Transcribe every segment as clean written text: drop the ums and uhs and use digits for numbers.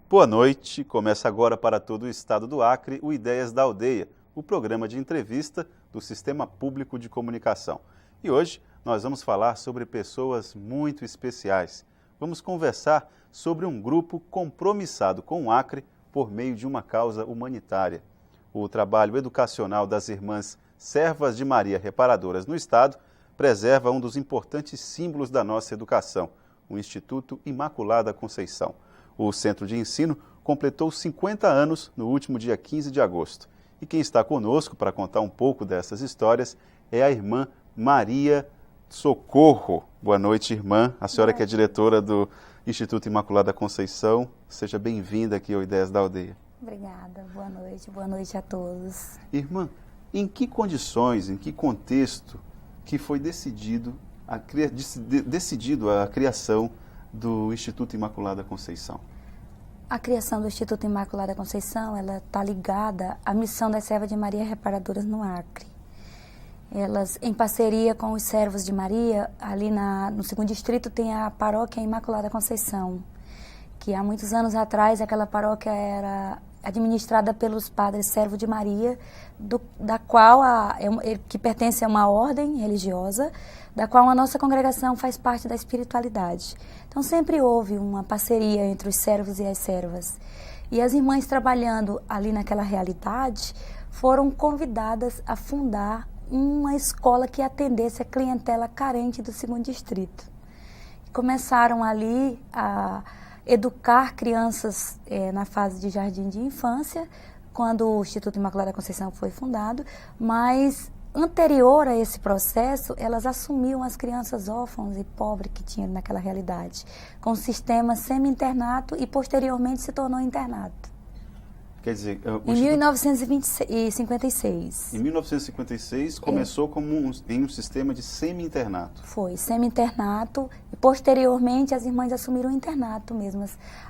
Boa noite, começa agora para todo o estado do Acre o Ideias da Aldeia, o programa de entrevista do Sistema Público de Comunicação. E hoje nós vamos falar sobre pessoas muito especiais. Vamos conversar sobre um grupo compromissado com o Acre por meio de uma causa humanitária. O trabalho educacional das Irmãs Servas de Maria Reparadoras no estado preserva um dos importantes símbolos da nossa educação, o Instituto Imaculada Conceição. O Centro de Ensino completou 50 anos no último dia 15 de agosto. E quem está conosco para contar um pouco dessas histórias é a irmã Maria Socorro. Boa noite, irmã. A senhora que é diretora do Instituto Imaculada Conceição. Seja bem-vinda aqui ao Ideias da Aldeia. Obrigada. Boa noite a todos. Irmã, em que condições, em que contexto que foi decidido a criação do Instituto Imaculada Conceição? A criação do Instituto Imaculada Conceição, ela está ligada à missão das Servas de Maria Reparadoras no Acre. Elas, em parceria com os Servos de Maria, ali no segundo distrito tem a paróquia Imaculada Conceição, que há muitos anos atrás aquela paróquia era administrada pelos padres Servos de Maria, da qual que pertence a uma ordem religiosa, da qual a nossa congregação faz parte da espiritualidade. Então sempre houve uma parceria entre os servos e as servas. E as irmãs trabalhando ali naquela realidade foram convidadas a fundar uma escola que atendesse a clientela carente do segundo distrito. Começaram ali a educar crianças na fase de jardim de infância, quando o Instituto Imaculada Conceição foi fundado, mas anterior a esse processo, elas assumiam as crianças órfãos e pobres que tinham naquela realidade, com o sistema semi-internato e posteriormente se tornou internato. Quer dizer, em 1956. Em 1956 começou em um sistema de semi-internato. Foi, semi-internato, e posteriormente as irmãs assumiram o internato mesmo.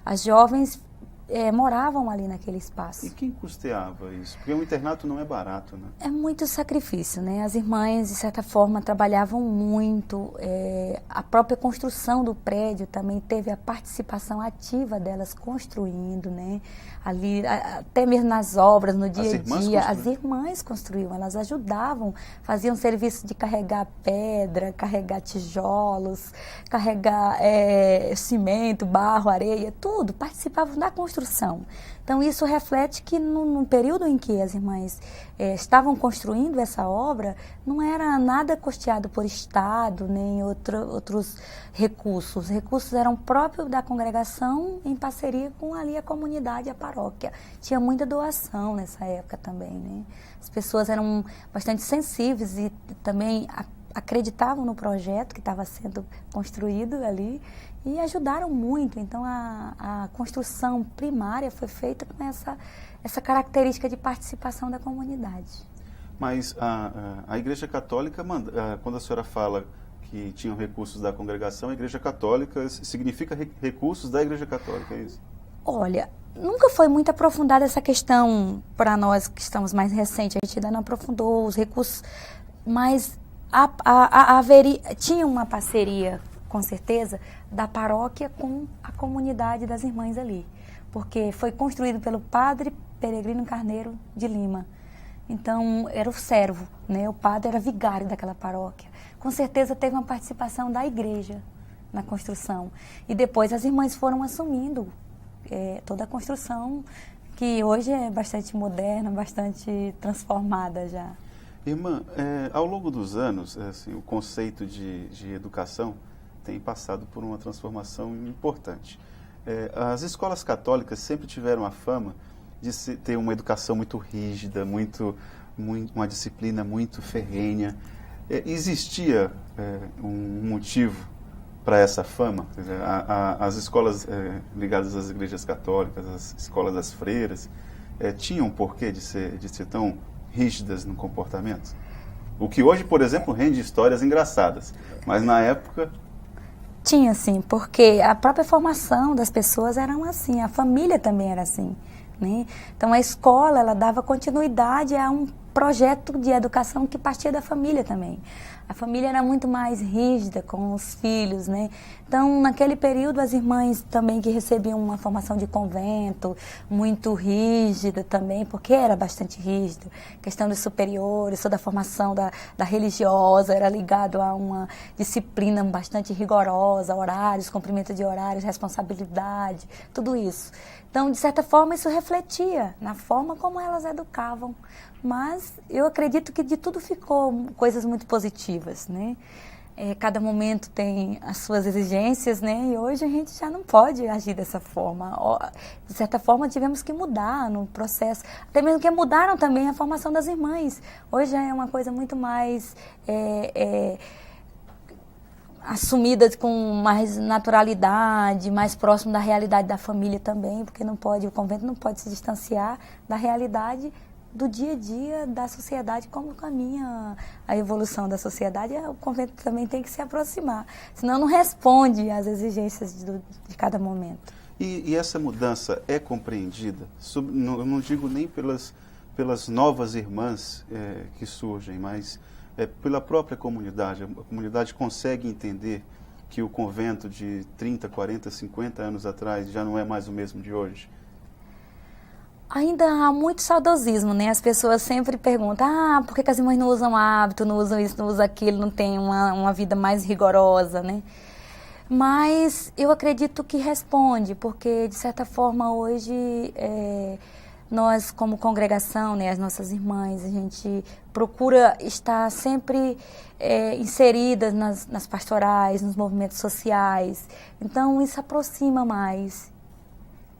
As jovens moravam ali naquele espaço. E quem custeava isso? Porque o internato não é barato, né? É muito sacrifício, né? As irmãs, de certa forma, trabalhavam muito. A própria construção do prédio também teve a participação ativa delas construindo, né? Ali, até mesmo nas obras, no dia a dia, as irmãs construíam, elas ajudavam, faziam serviço de carregar pedra, carregar tijolos, carregar cimento, barro, areia, tudo, participavam da construção. Então isso reflete que no período em que as irmãs estavam construindo essa obra, não era nada custeado por Estado, nem outros recursos. Os recursos eram próprios da congregação em parceria com ali a comunidade, a paróquia. Tinha muita doação nessa época também, né? As pessoas eram bastante sensíveis e também acreditavam no projeto que estava sendo construído ali e ajudaram muito. Então a construção primária foi feita com essa característica de participação da comunidade. Mas a Igreja Católica, quando a senhora fala que tinham recursos da congregação, a Igreja Católica significa recursos da Igreja Católica, é isso? Olha, nunca foi muito aprofundada essa questão para nós que estamos mais recentes. A gente ainda não aprofundou os recursos, mas tinha uma parceria, com certeza, da paróquia com a comunidade das irmãs ali, porque foi construído pelo padre Peregrino Carneiro de Lima. Então, era o servo, né? O padre era vigário daquela paróquia. Com certeza teve uma participação da igreja na construção. E depois as irmãs foram assumindo toda a construção, que hoje é bastante moderna, bastante transformada já. Irmã, ao longo dos anos, o conceito de educação tem passado por uma transformação importante. As escolas católicas sempre tiveram a fama de ter uma educação muito rígida, uma disciplina muito ferrenha. Existia um motivo para essa fama? Quer dizer, as escolas ligadas às igrejas católicas, as escolas das freiras, tinham um porquê de ser tão rígidas no comportamento? O que hoje, por exemplo, rende histórias engraçadas, mas na época... Tinha, sim, porque a própria formação das pessoas era assim, a família também era assim, né? Então a escola, ela dava continuidade a um projeto de educação que partia da família também. A família era muito mais rígida com os filhos, né? Então, naquele período, as irmãs também que recebiam uma formação de convento, muito rígida também, porque era bastante rígido. Questão dos superiores, toda a formação da religiosa era ligado a uma disciplina bastante rigorosa, horários, cumprimento de horários, responsabilidade, tudo isso. Então, de certa forma, isso refletia na forma como elas educavam. Mas eu acredito que de tudo ficou coisas muito positivas, né? Cada momento tem as suas exigências, né? E hoje a gente já não pode agir dessa forma. De certa forma, tivemos que mudar no processo. Até mesmo que mudaram também a formação das irmãs. Hoje já é uma coisa muito mais assumida com mais naturalidade, mais próximo da realidade da família também, porque o convento não pode se distanciar da realidade do dia a dia da sociedade, como caminha a evolução da sociedade, o convento também tem que se aproximar, senão não responde às exigências de cada momento. E essa mudança é compreendida? Não digo nem pelas novas irmãs que surgem, mas pela própria comunidade. A comunidade consegue entender que o convento de 30, 40, 50 anos atrás já não é mais o mesmo de hoje? Ainda há muito saudosismo, né? As pessoas sempre perguntam, por que as irmãs não usam hábito, não usam isso, não usam aquilo, não tem uma vida mais rigorosa, né? Mas eu acredito que responde, porque de certa forma hoje nós como congregação, né, as nossas irmãs, a gente procura estar sempre inseridas nas pastorais, nos movimentos sociais, então isso aproxima mais.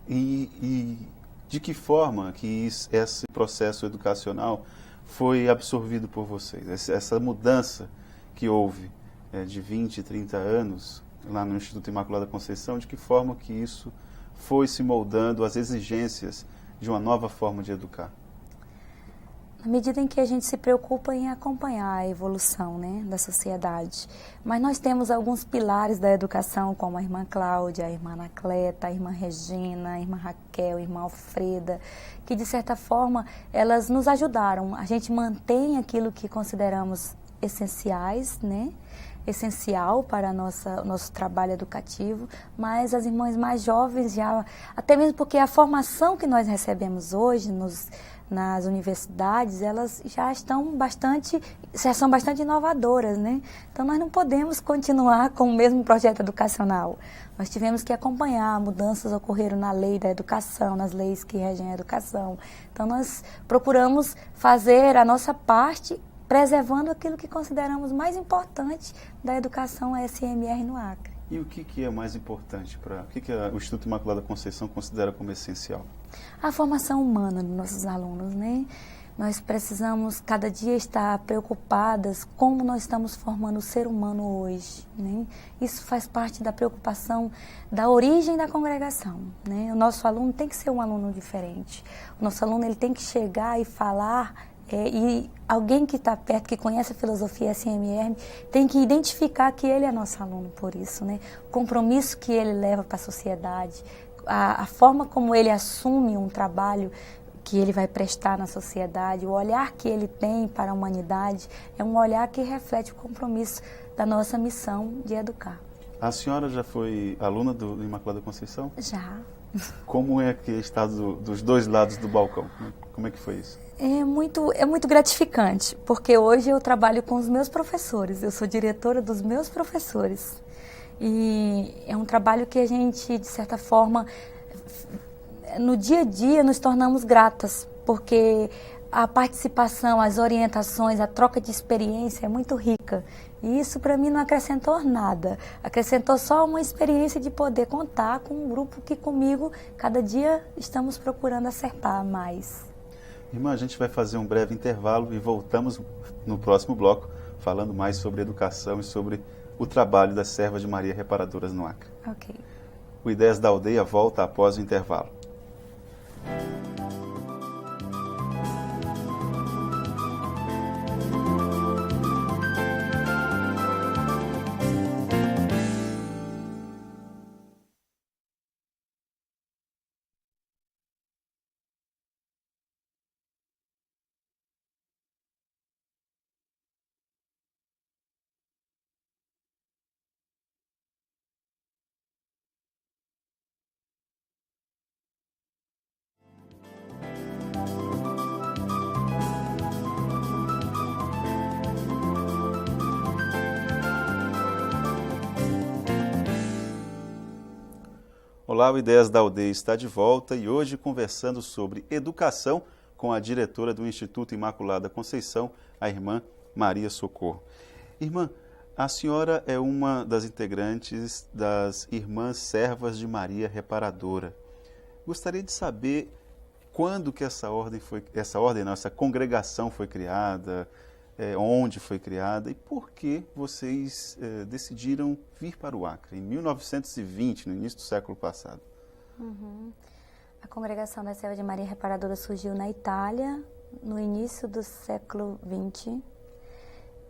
E de que forma que esse processo educacional foi absorvido por vocês? Essa mudança que houve de 20, 30 anos lá no Instituto Imaculada Conceição, de que forma que isso foi se moldando às exigências de uma nova forma de educar? À medida em que a gente se preocupa em acompanhar a evolução, né, da sociedade. Mas nós temos alguns pilares da educação, como a irmã Cláudia, a irmã Anacleta, a irmã Regina, a irmã Raquel, a irmã Alfreda, que de certa forma elas nos ajudaram. A gente mantém aquilo que consideramos essenciais, né? Essencial para o nosso trabalho educativo, mas as irmãs mais jovens já, até mesmo porque a formação que nós recebemos hoje nas universidades, elas já são bastante inovadoras, né? Então nós não podemos continuar com o mesmo projeto educacional. Nós tivemos que acompanhar, mudanças ocorreram na lei da educação, nas leis que regem a educação. Então nós procuramos fazer a nossa parte preservando aquilo que consideramos mais importante da educação SMR no Acre. E o que é mais importante? O que o Instituto Imaculada Conceição considera como essencial? A formação humana dos nossos alunos, né? Nós precisamos cada dia estar preocupadas como nós estamos formando o ser humano hoje, né? Isso faz parte da preocupação da origem da congregação, né? O nosso aluno tem que ser um aluno diferente. O nosso aluno ele tem que chegar e falar e alguém que está perto, que conhece a filosofia SMR, tem que identificar que ele é nosso aluno por isso, né? O compromisso que ele leva para a sociedade, a forma como ele assume um trabalho que ele vai prestar na sociedade, o olhar que ele tem para a humanidade, é um olhar que reflete o compromisso da nossa missão de educar. A senhora já foi aluna do Imaculada Conceição? Já. Como é que está dos dois lados do balcão? Como é que foi isso? É muito gratificante, porque hoje eu trabalho com os meus professores, eu sou diretora dos meus professores. E é um trabalho que a gente, de certa forma, no dia a dia nos tornamos gratas, porque a participação, as orientações, a troca de experiência é muito rica. E isso para mim não acrescentou nada, acrescentou só uma experiência de poder contar com um grupo que comigo, cada dia estamos procurando acertar mais. Irmã, a gente vai fazer um breve intervalo e voltamos no próximo bloco falando mais sobre educação e sobre o trabalho das Servas de Maria Reparadoras no Acre. Ok. O Ideias da Aldeia volta após o intervalo. Olá, o Ideias da Aldeia está de volta e hoje conversando sobre educação com a diretora do Instituto Imaculada Conceição, a irmã Maria Socorro. Irmã, a senhora é uma das integrantes das Irmãs Servas de Maria Reparadora. Gostaria de saber quando que essa congregação foi criada, onde foi criada e por que vocês decidiram vir para o Acre, em 1920, no início do século passado. A congregação da Serva de Maria Reparadora surgiu na Itália, no início do século XX,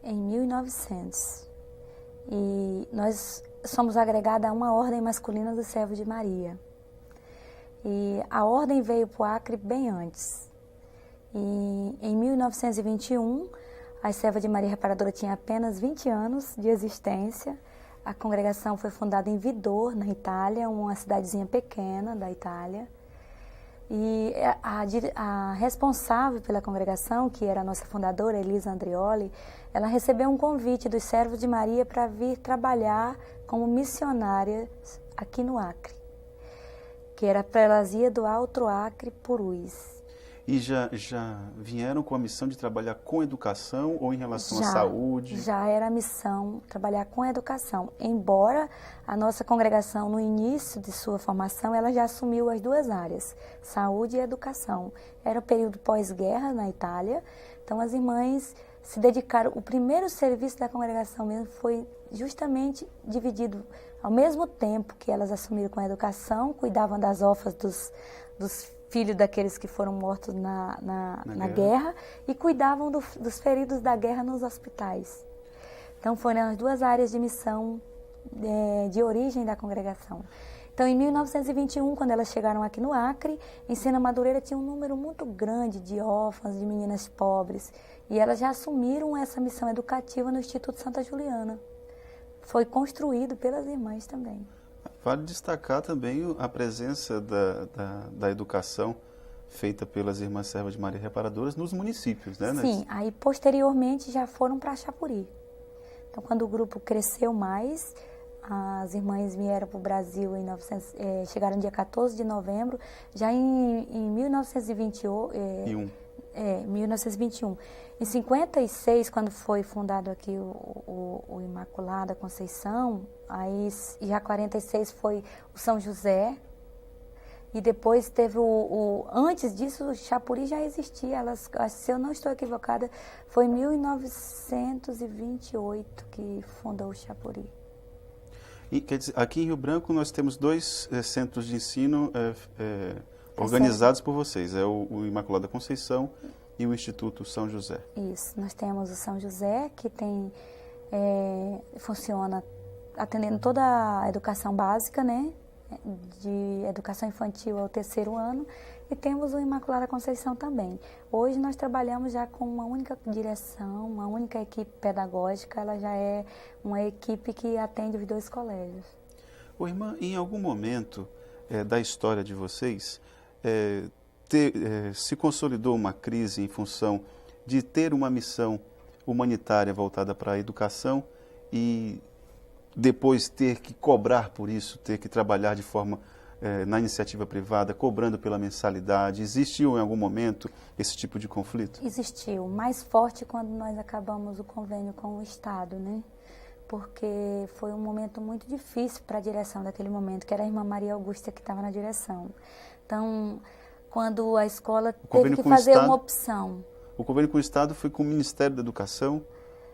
em 1900. E nós somos agregados a uma ordem masculina dos Servos de Maria. E a ordem veio para o Acre bem antes. E em 1921, a Serva de Maria Reparadora tinha apenas 20 anos de existência. A congregação foi fundada em Vidor, na Itália, uma cidadezinha pequena da Itália. E a responsável pela congregação, que era a nossa fundadora, Elisa Andrioli, ela recebeu um convite dos Servos de Maria para vir trabalhar como missionária aqui no Acre, que era a prelazia do Alto Acre Purus. E já vieram com a missão de trabalhar com educação ou em relação à saúde? Já era a missão trabalhar com educação. Embora a nossa congregação, no início de sua formação, ela já assumiu as duas áreas, saúde e educação. Era o período pós-guerra na Itália, então as irmãs se dedicaram. O primeiro serviço da congregação mesmo foi justamente dividido ao mesmo tempo que elas assumiram com a educação, cuidavam das órfãs dos filhos daqueles que foram mortos na guerra e cuidavam dos feridos da guerra nos hospitais. Então foram as duas áreas de missão de origem da congregação. Então em 1921, quando elas chegaram aqui no Acre, em Sena Madureira tinha um número muito grande de órfãs, de meninas pobres, e elas já assumiram essa missão educativa no Instituto Santa Juliana. Foi construído pelas irmãs também. Vale destacar também a presença da educação feita pelas Irmãs Servas de Maria Reparadoras nos municípios, né? Sim, aí posteriormente já foram para Chapuri. Então, quando o grupo cresceu mais, as irmãs vieram para o Brasil, chegaram dia 14 de novembro, já em 1921. 1921. Em 56, quando foi fundado aqui o Imaculada Conceição, aí já 46 foi o São José, e depois teve antes disso o Chapuri já existia, se eu não estou equivocada, foi em 1928 que fundou o Chapuri. E, quer dizer, aqui em Rio Branco nós temos dois centros de ensino organizados por vocês, o Imaculada Conceição e o Instituto São José. Isso, nós temos o São José, que funciona atendendo toda a educação básica, né, de educação infantil ao 3º ano, e temos o Imaculada Conceição também. Hoje nós trabalhamos já com uma única direção, uma única equipe pedagógica, ela já é uma equipe que atende os 2 colégios. Irmã, em algum momento da história de vocês, se consolidou uma crise em função de ter uma missão humanitária voltada para a educação e depois ter que cobrar por isso, ter que trabalhar de forma na iniciativa privada, cobrando pela mensalidade? Existiu em algum momento esse tipo de conflito? Existiu, mais forte quando nós acabamos o convênio com o Estado, né? Porque foi um momento muito difícil para a direção daquele momento, que era a irmã Maria Augusta que estava na direção. Então, quando a escola teve que fazer uma opção. O convênio com o Estado foi com o Ministério da Educação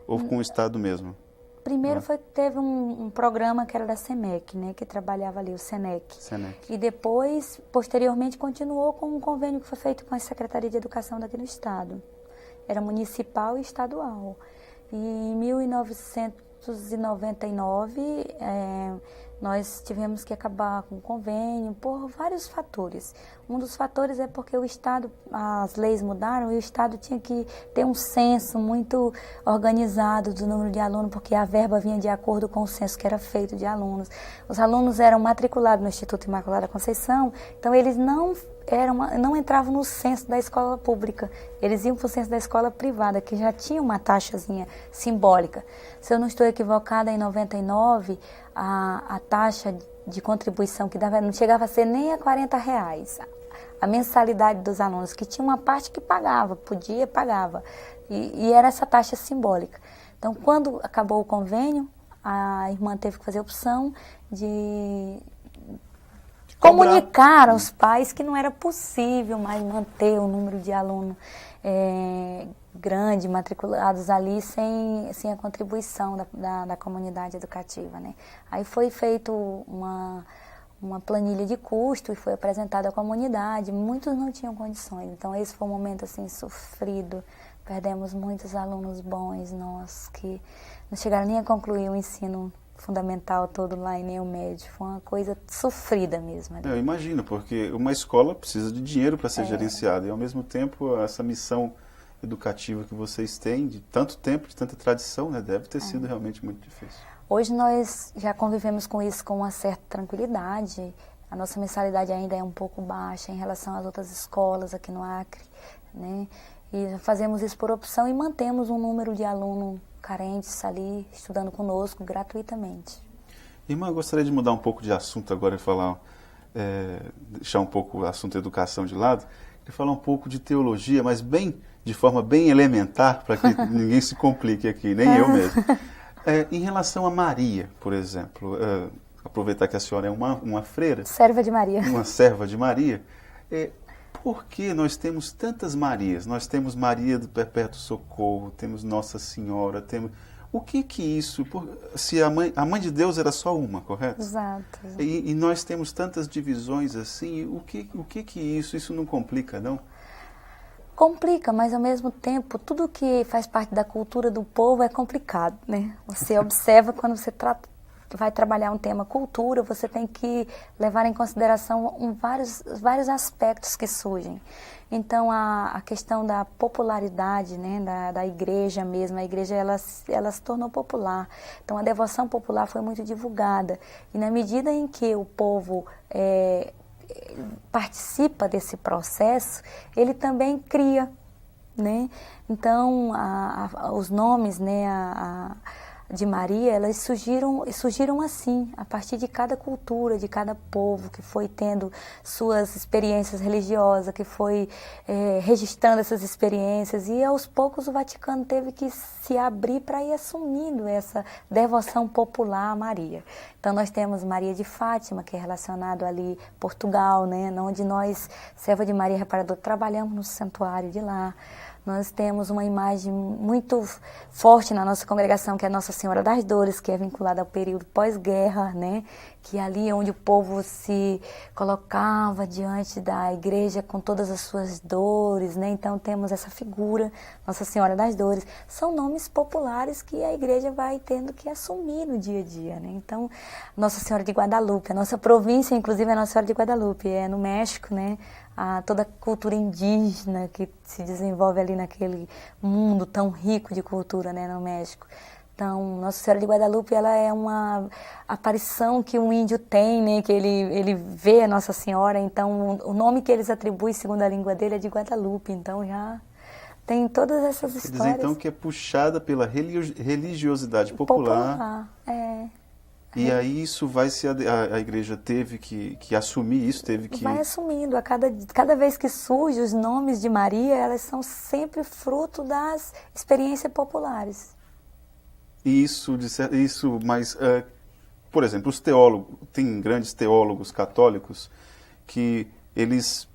ou com o Estado mesmo? Primeiro teve um programa que era da SENEC, né, que trabalhava ali, o SENEC. E depois, posteriormente, continuou com um convênio que foi feito com a Secretaria de Educação daqui no Estado. Era municipal e estadual. E em 1999, nós tivemos que acabar com o convênio por vários fatores. Um dos fatores é porque o Estado, as leis mudaram e o Estado tinha que ter um censo muito organizado do número de alunos, porque a verba vinha de acordo com o censo que era feito de alunos. Os alunos eram matriculados no Instituto Imaculada Conceição, então eles não entravam no censo da escola pública, eles iam para o censo da escola privada, que já tinha uma taxazinha simbólica. Se eu não estou equivocada, em 99, a taxa de contribuição, que não chegava a ser nem a R$ 40. A mensalidade dos alunos, que tinha uma parte que pagava, podia, pagava. E era essa taxa simbólica. Então, quando acabou o convênio, a irmã teve que fazer a opção de comunicar aos pais que não era possível mais manter o número de alunos grande, matriculados ali, sem a contribuição da comunidade educativa, né? Aí foi feito uma planilha de custo e foi apresentada à comunidade. Muitos não tinham condições, então esse foi um momento assim sofrido. Perdemos muitos alunos bons, nós, que não chegaram nem a concluir o ensino fundamental todo lá e nem o médio. Foi uma coisa sofrida mesmo. Eu imagino, porque uma escola precisa de dinheiro para ser gerenciada e, ao mesmo tempo, essa missão educativa que vocês têm, de tanto tempo, de tanta tradição, né, deve ter sido realmente muito difícil. Hoje nós já convivemos com isso com uma certa tranquilidade. A nossa mensalidade ainda é um pouco baixa em relação às outras escolas aqui no Acre, né? E fazemos isso por opção e mantemos um número de alunos carentes ali, estudando conosco gratuitamente. Irmã, eu gostaria de mudar um pouco de assunto agora e falar, deixar um pouco o assunto educação de lado, e falar um pouco de teologia, mas de forma bem elementar, para que ninguém se complique aqui, nem eu mesmo. Em relação a Maria, por exemplo, aproveitar que a senhora é uma freira. Serva de Maria. Uma serva de Maria. Por que nós temos tantas Marias? Nós temos Maria do Perpétuo Socorro, temos Nossa Senhora, temos... O que isso... Se a mãe de Deus era só uma, correto? Exato. E nós temos tantas divisões assim, o que isso? Isso não complica, não? Complica, mas ao mesmo tempo, tudo que faz parte da cultura do povo é complicado, né? Você observa quando você vai trabalhar um tema cultura, você tem que levar em consideração vários aspectos que surgem. Então, a questão da popularidade, né, da igreja mesmo, a igreja ela se tornou popular. Então, a devoção popular foi muito divulgada. E na medida em que o povo participa desse processo, ele também cria, né? Então, os nomes, né, de Maria, elas surgiram assim, a partir de cada cultura, de cada povo que foi tendo suas experiências religiosas, que foi registrando essas experiências, e aos poucos o Vaticano teve que se abrir para ir assumindo essa devoção popular a Maria. Então nós temos Maria de Fátima, que é relacionado ali Portugal, né, onde nós, Serva de Maria Reparadora, trabalhamos no santuário de lá. Nós temos uma imagem muito forte na nossa congregação, que é a Nossa Senhora das Dores, que é vinculada ao período pós-guerra, né? Que ali é onde o povo se colocava diante da igreja com todas as suas dores, né? Então temos essa figura, Nossa Senhora das Dores. São nomes populares que a igreja vai tendo que assumir no dia a dia, né? Então, Nossa Senhora de Guadalupe, a nossa província, inclusive, é Nossa Senhora de Guadalupe, é no México, né? Toda a cultura indígena que se desenvolve ali naquele mundo tão rico de cultura, né, no México. Então, Nossa Senhora de Guadalupe, ela é uma aparição que um índio tem, né, que ele vê a Nossa Senhora, então o nome que eles atribuem, segundo a língua dele, é de Guadalupe, então já tem todas essas histórias. Quer dizer, então, que é puxada pela religiosidade popular. E aí isso a igreja teve que assumir isso, Vai assumindo. Cada vez que surge os nomes de Maria, elas são sempre fruto das experiências populares. Mas, por exemplo, os teólogos, tem grandes teólogos católicos que eles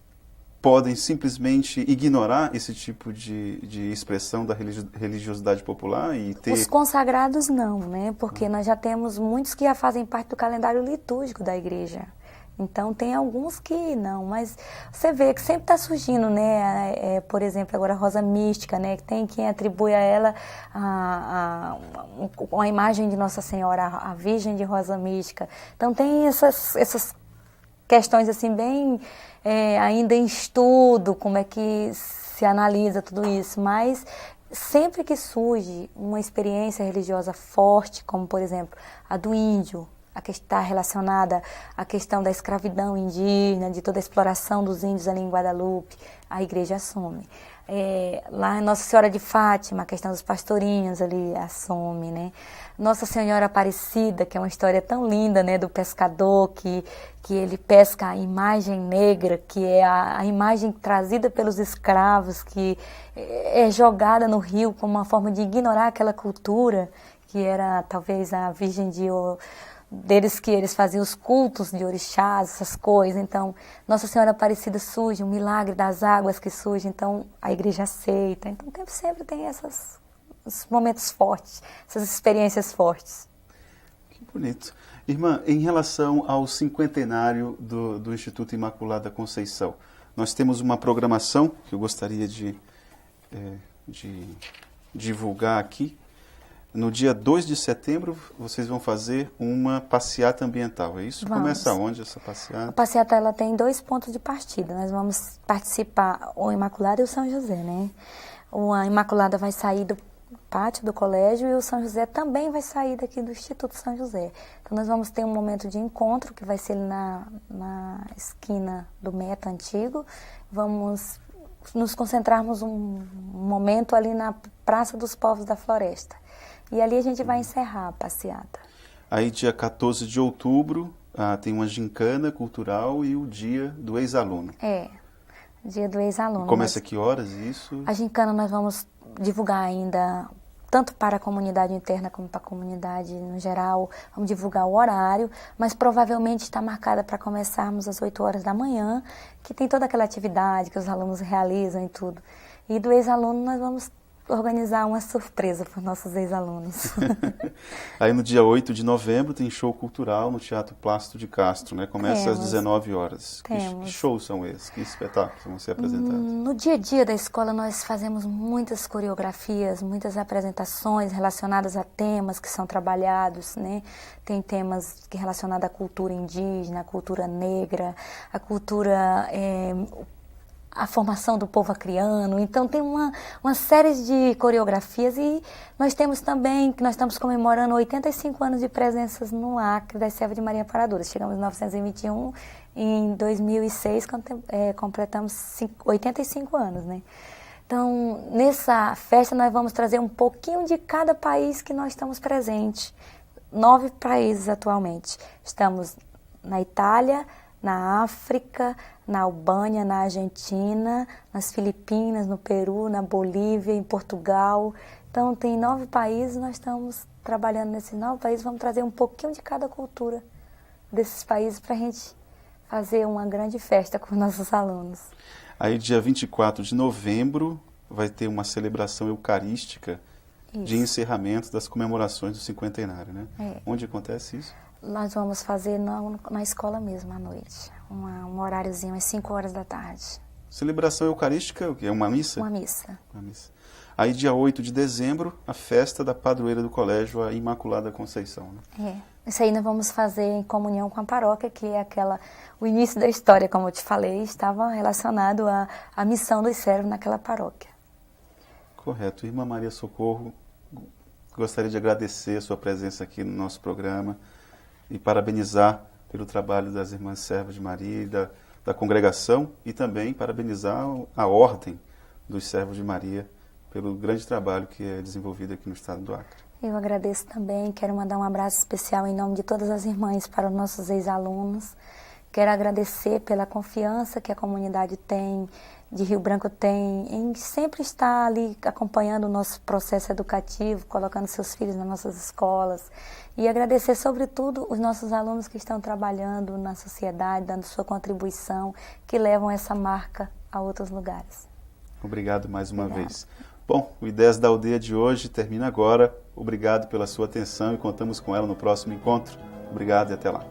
podem simplesmente ignorar esse tipo de expressão da religiosidade popular e ter... Os consagrados não, né? Porque nós já temos muitos que já fazem parte do calendário litúrgico da igreja. Então, tem alguns que não, mas você vê que sempre está surgindo, né? Por exemplo, agora a Rosa Mística, né? Que tem quem atribui a ela uma imagem de Nossa Senhora, a Virgem de Rosa Mística. Então, tem essas questões assim bem ainda em estudo, como é que se analisa tudo isso, mas sempre que surge uma experiência religiosa forte, como por exemplo a do índio, a que está relacionada à questão da escravidão indígena, de toda a exploração dos índios ali em Guadalupe, a igreja assume. Lá em Nossa Senhora de Fátima, a questão dos pastorinhos ali assume, né? Nossa Senhora Aparecida, que é uma história tão linda, né, do pescador que ele pesca a imagem negra, que é a imagem trazida pelos escravos, que é jogada no rio como uma forma de ignorar aquela cultura, que era talvez a Virgem deles, que eles faziam os cultos de orixás, essas coisas. Então, Nossa Senhora Aparecida surge, o milagre das águas que surge, então a igreja aceita. Então, sempre tem esses momentos fortes, essas experiências fortes. Que bonito. Irmã, em relação ao cinquentenário do Instituto Imaculada Conceição, nós temos uma programação que eu gostaria de divulgar aqui. No dia 2 de setembro, vocês vão fazer uma passeata ambiental, é isso? Vamos. Começa onde essa passeata? A passeata ela tem 2 pontos de partida. Nós vamos participar o Imaculada e o São José, né? A Imaculada vai sair do pátio do colégio e o São José também vai sair daqui do Instituto São José. Então nós vamos ter um momento de encontro que vai ser na esquina do Meta Antigo. Vamos nos concentrarmos um momento ali na Praça dos Povos da Floresta. E ali a gente vai encerrar a passeata. Aí dia 14 de outubro tem uma gincana cultural e o dia do ex-aluno. Dia do ex-aluno. Começa a que horas isso? A gincana nós vamos divulgar ainda, tanto para a comunidade interna como para a comunidade no geral. Vamos divulgar o horário, mas provavelmente está marcada para começarmos às 8 horas da manhã, que tem toda aquela atividade que os alunos realizam e tudo. E do ex-aluno nós vamos organizar uma surpresa para os nossos ex-alunos. Aí no dia 8 de novembro tem show cultural no Teatro Plácido de Castro, né? Começa às 19 horas. Que shows são esses? Que espetáculos vão ser apresentados? No dia a dia da escola nós fazemos muitas coreografias, muitas apresentações relacionadas a temas que são trabalhados, né? Tem temas relacionados à cultura indígena, à cultura negra, à cultura... a formação do povo acriano. Então tem uma série de coreografias e nós temos também, que nós estamos comemorando 85 anos de presenças no Acre das Servas de Maria Reparadoras. Chegamos em 1921, em 2006 completamos 85 anos, né? Então, nessa festa nós vamos trazer um pouquinho de cada país que nós estamos presentes. 9 países atualmente. Estamos na Itália, na África, na Albânia, na Argentina, nas Filipinas, no Peru, na Bolívia, em Portugal. Então, tem 9 países, nós estamos trabalhando nesses 9 países, vamos trazer um pouquinho de cada cultura desses países para a gente fazer uma grande festa com os nossos alunos. Aí, dia 24 de novembro, vai ter uma celebração eucarística de encerramento das comemorações do cinquentenário, né? Onde acontece isso? Nós vamos fazer na escola mesmo, à noite. Um horáriozinho, às 5 horas da tarde. Celebração eucarística, o quê? É uma missa? Uma missa. Uma missa. Aí, dia 8 de dezembro, a festa da padroeira do colégio, a Imaculada Conceição, né? Isso aí nós vamos fazer em comunhão com a paróquia, que é o início da história, como eu te falei, estava relacionado à missão dos servos naquela paróquia. Correto. Irmã Maria Socorro, gostaria de agradecer a sua presença aqui no nosso programa e parabenizar pelo trabalho das Irmãs Servas de Maria e da congregação e também parabenizar a Ordem dos Servos de Maria pelo grande trabalho que é desenvolvido aqui no estado do Acre. Eu agradeço também, quero mandar um abraço especial em nome de todas as irmãs para os nossos ex-alunos. Quero agradecer pela confiança que a comunidade tem, de Rio Branco tem, em sempre estar ali acompanhando o nosso processo educativo, colocando seus filhos nas nossas escolas. E agradecer, sobretudo, os nossos alunos que estão trabalhando na sociedade, dando sua contribuição, que levam essa marca a outros lugares. Obrigado mais uma vez. Bom, o Ideias da Aldeia de hoje termina agora. Obrigado pela sua atenção e contamos com ela no próximo encontro. Obrigado e até lá.